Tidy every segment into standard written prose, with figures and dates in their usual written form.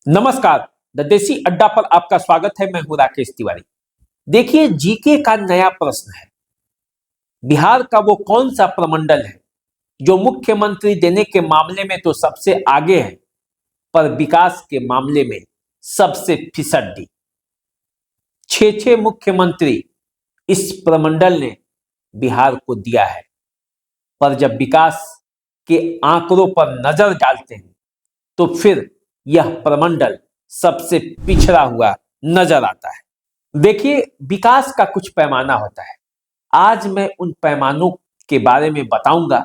नमस्कार। द देसी अड्डा पर आपका स्वागत है। मैं हूं राकेश तिवारी। देखिए, जीके का नया प्रश्न है। बिहार का वो कौन सा प्रमंडल है जो मुख्यमंत्री देने के मामले में तो सबसे आगे है, पर विकास के मामले में सबसे फिसड्डी। छह मुख्यमंत्री इस प्रमंडल ने बिहार को दिया है, पर जब विकास के आंकड़ों पर नजर डालते हैं तो फिर यह प्रमंडल सबसे पिछड़ा हुआ नजर आता है। देखिए, विकास का कुछ पैमाना होता है। आज मैं उन पैमानों के बारे में बताऊंगा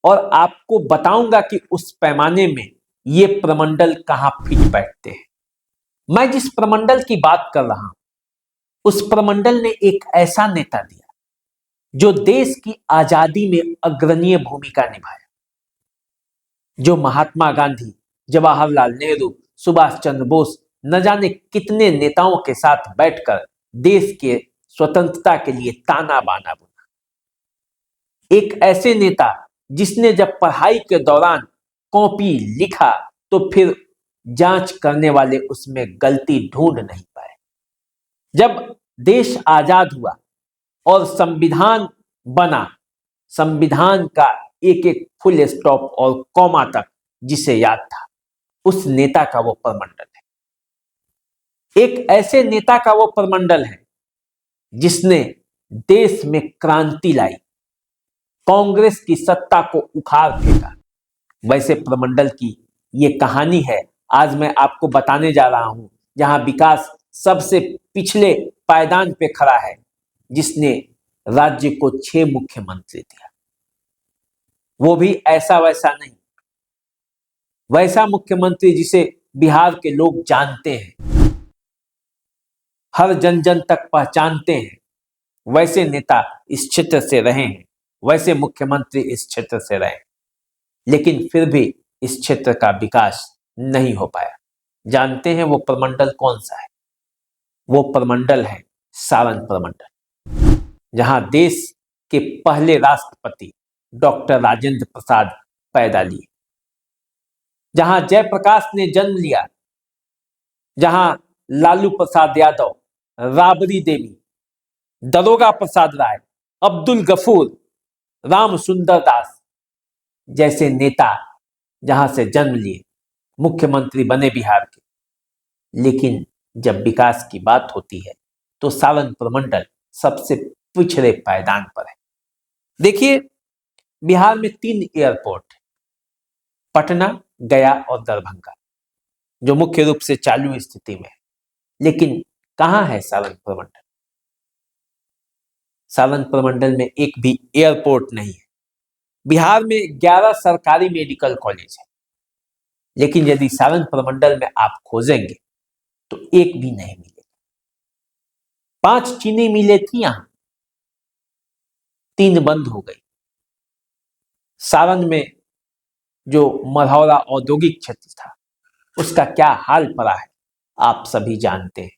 और आपको बताऊंगा कि उस पैमाने में ये प्रमंडल कहां फिट बैठते हैं। मैं जिस प्रमंडल की बात कर रहा हूं, उस प्रमंडल ने एक ऐसा नेता दिया जो देश की आजादी में अग्रणीय भूमिका निभाया, जो महात्मा गांधी, जवाहरलाल नेहरू, सुभाष चंद्र बोस, न जाने कितने नेताओं के साथ बैठकर देश के स्वतंत्रता के लिए ताना बाना बुना। एक ऐसे नेता जिसने जब पढ़ाई के दौरान कॉपी लिखा तो फिर जांच करने वाले उसमें गलती ढूंढ नहीं पाए। जब देश आजाद हुआ और संविधान बना, संविधान का एक एक फुल स्टॉप और कॉमा तक जिसे याद था, उस नेता का वो प्रमंडल है। एक ऐसे नेता का वो प्रमंडल है जिसने देश में क्रांति लाई, कांग्रेस की सत्ता को उखाड़ फेंका। वैसे प्रमंडल की ये कहानी है, आज मैं आपको बताने जा रहा हूं, जहां विकास सबसे पिछले पायदान पे खड़ा है, जिसने राज्य को 6 मुख्यमंत्री दिया। वो भी ऐसा वैसा नहीं, वैसा मुख्यमंत्री जिसे बिहार के लोग जानते हैं, हर जन जन तक पहचानते हैं। वैसे नेता इस क्षेत्र से रहे हैं, वैसे मुख्यमंत्री इस क्षेत्र से रहे, लेकिन फिर भी इस क्षेत्र का विकास नहीं हो पाया। जानते हैं वो प्रमंडल कौन सा है? वो प्रमंडल है सारण प्रमंडल, जहां देश के पहले राष्ट्रपति डॉक्टर राजेंद्र प्रसाद पैदा लिए, जहां जयप्रकाश ने जन्म लिया, जहां लालू प्रसाद यादव, राबड़ी देवी, दरोगा प्रसाद राय, अब्दुल गफूर, राम सुंदर दास जैसे नेता जहां से जन्म लिए, मुख्यमंत्री बने बिहार के। लेकिन जब विकास की बात होती है तो सारण प्रमंडल सबसे पिछड़े पायदान पर है। देखिए, बिहार में 3 एयरपोर्ट है, पटना, गया और दरभंगा, जो मुख्य रूप से चालू स्थिति में है। लेकिन कहां है सारण प्रमंडल? सारण प्रमंडल में एक भी एयरपोर्ट नहीं है। बिहार में 11 सरकारी मेडिकल कॉलेज है, लेकिन यदि सारण प्रमंडल में आप खोजेंगे तो एक भी नहीं मिलेगा। 5 चीनी मिलें थी यहां, 3 बंद हो गई। सारण में जो मढ़ौरा औद्योगिक क्षेत्र था, उसका क्या हाल पड़ा है आप सभी जानते हैं।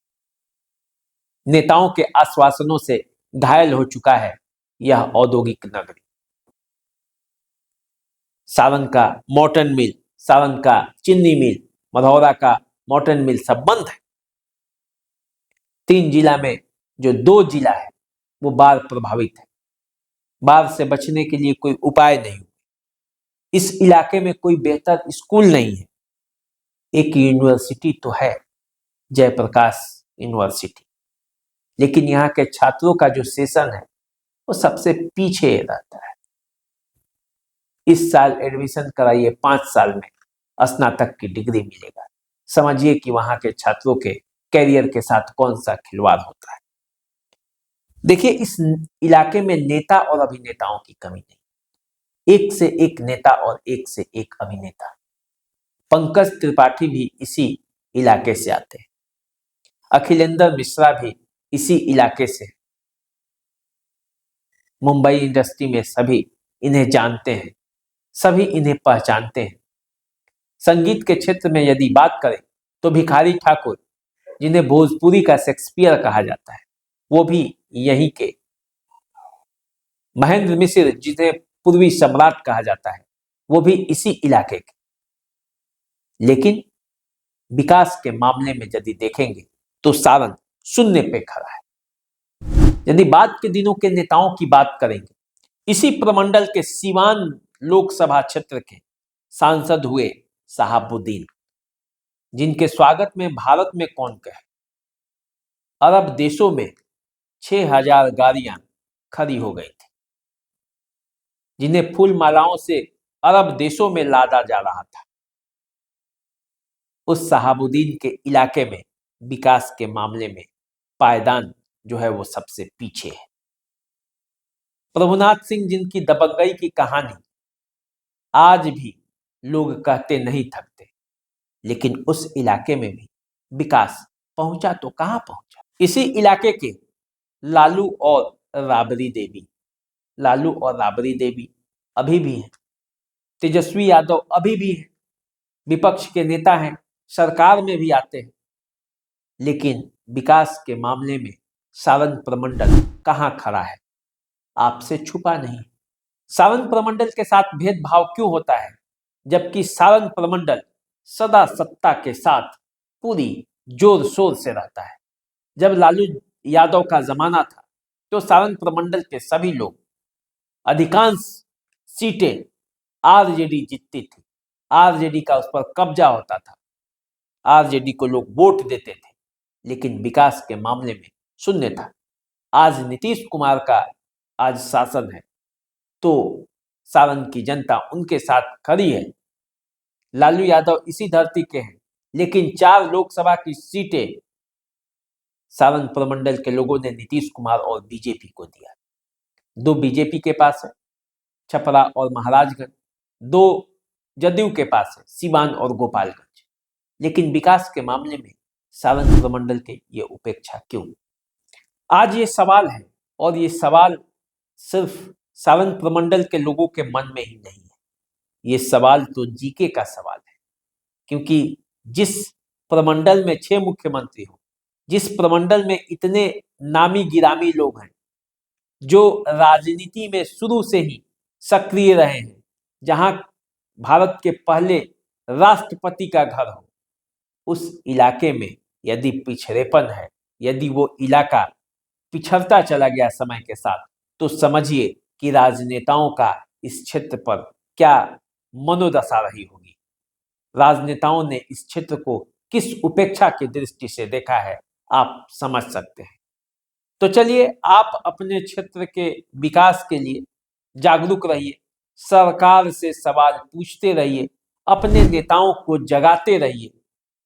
नेताओं के आश्वासनों से घायल हो चुका है यह औद्योगिक नगरी। सारण का मॉर्टन मिल, सारण का चीनी मिल, मढ़ौरा का मॉर्टन मिल सब बंद है। 3 जिला में जो 2 जिला है वो बाढ़ प्रभावित है। बाढ़ से बचने के लिए कोई उपाय नहीं। इस इलाके में कोई बेहतर स्कूल नहीं है। एक यूनिवर्सिटी तो है, जयप्रकाश यूनिवर्सिटी, लेकिन यहाँ के छात्रों का जो सेशन है वो सबसे पीछे रहता है। इस साल एडमिशन कराइए, 5 साल में स्नातक की डिग्री मिलेगा। समझिए कि वहां के छात्रों के कैरियर के साथ कौन सा खिलवाड़ होता है। देखिए, इस इलाके में नेता और अभिनेताओं की कमी नहीं, एक से एक नेता और एक से एक अभिनेता। पंकज त्रिपाठी भी इसी इलाके से आते हैं, अखिलेंद्र मिश्रा भी इसी इलाके से। मुंबई इंडस्ट्री में सभी इन्हें जानते हैं, सभी इन्हें पहचानते हैं। संगीत के क्षेत्र में यदि बात करें तो भिखारी ठाकुर, जिन्हें भोजपुरी का शेक्सपियर कहा जाता है, वो भी यहीं के। महेंद्र मिश्र, जिन्हें पूर्वी सम्राट कहा जाता है, वो भी इसी इलाके के। लेकिन विकास के मामले में यदि देखेंगे तो सारण शून्य पे खड़ा है। यदि बाद के दिनों के नेताओं की बात करेंगे, इसी प्रमंडल के सीवान लोकसभा क्षेत्र के सांसद हुए शहाबुद्दीन, जिनके स्वागत में भारत में कौन कहे, अरब देशों में 6000 गाड़ियां खड़ी हो गई थी, जिन्हें फूल मालाओं से अरब देशों में लादा जा रहा था। उस शहाबुद्दीन के इलाके में विकास के मामले में पायदान जो है वो सबसे पीछे है। प्रभुनाथ सिंह, जिनकी दबंगई की कहानी आज भी लोग कहते नहीं थकते, लेकिन उस इलाके में भी विकास पहुंचा तो कहां पहुंचा। इसी इलाके के लालू और राबड़ी देवी अभी भी हैं, तेजस्वी यादव अभी भी हैं, विपक्ष के नेता हैं, सरकार में भी आते हैं, लेकिन विकास के मामले में सारण प्रमंडल कहां खड़ा है, आपसे छुपा नहीं। सारण प्रमंडल के साथ भेदभाव क्यों होता है, जबकि सारण प्रमंडल सदा सत्ता के साथ पूरी जोर शोर से रहता है। जब लालू यादव का जमाना था तो सारण प्रमंडल के सभी लोग, अधिकांश सीटें आरजेडी जीतती थी, आरजेडी का उस पर कब्जा होता था, आरजेडी को लोग वोट देते थे, लेकिन विकास के मामले में शून्य था। आज नीतीश कुमार का आज शासन है तो सारण की जनता उनके साथ खड़ी है। लालू यादव इसी धरती के हैं, लेकिन 4 लोकसभा की सीटें सारण प्रमंडल के लोगों ने नीतीश कुमार और बीजेपी को दिया। 2 बीजेपी के पास है, छपरा और महाराजगंज, 2 जदयू के पास है, सिवान और गोपालगंज। लेकिन विकास के मामले में सारण प्रमंडल के ये उपेक्षा क्यों? आज ये सवाल है, और ये सवाल सिर्फ सारण प्रमंडल के लोगों के मन में ही नहीं है, ये सवाल तो जीके का सवाल है। क्योंकि जिस प्रमंडल में 6 मुख्यमंत्री हो, जिस प्रमंडल में इतने नामी गिरामी लोग हैं, जो राजनीति में शुरू से ही सक्रिय रहे हैं, जहां भारत के पहले राष्ट्रपति का घर हो, उस इलाके में यदि पिछड़ेपन है, यदि वो इलाका पिछड़ता चला गया समय के साथ, तो समझिए कि राजनेताओं का इस क्षेत्र पर क्या मनोदशा रही होगी। राजनेताओं ने इस क्षेत्र को किस उपेक्षा की दृष्टि से देखा है, आप समझ सकते हैं। तो चलिए, आप अपने क्षेत्र के विकास के लिए जागरूक रहिए, सरकार से सवाल पूछते रहिए, अपने नेताओं को जगाते रहिए,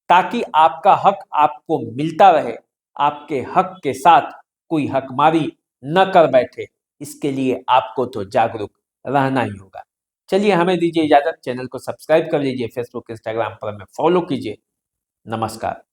ताकि आपका हक आपको मिलता रहे, आपके हक के साथ कोई हकमारी न कर बैठे। इसके लिए आपको तो जागरूक रहना ही होगा। चलिए, हमें दीजिए इजाजत। चैनल को सब्सक्राइब कर लीजिए, फेसबुक इंस्टाग्राम पर हमें फॉलो कीजिए। नमस्कार।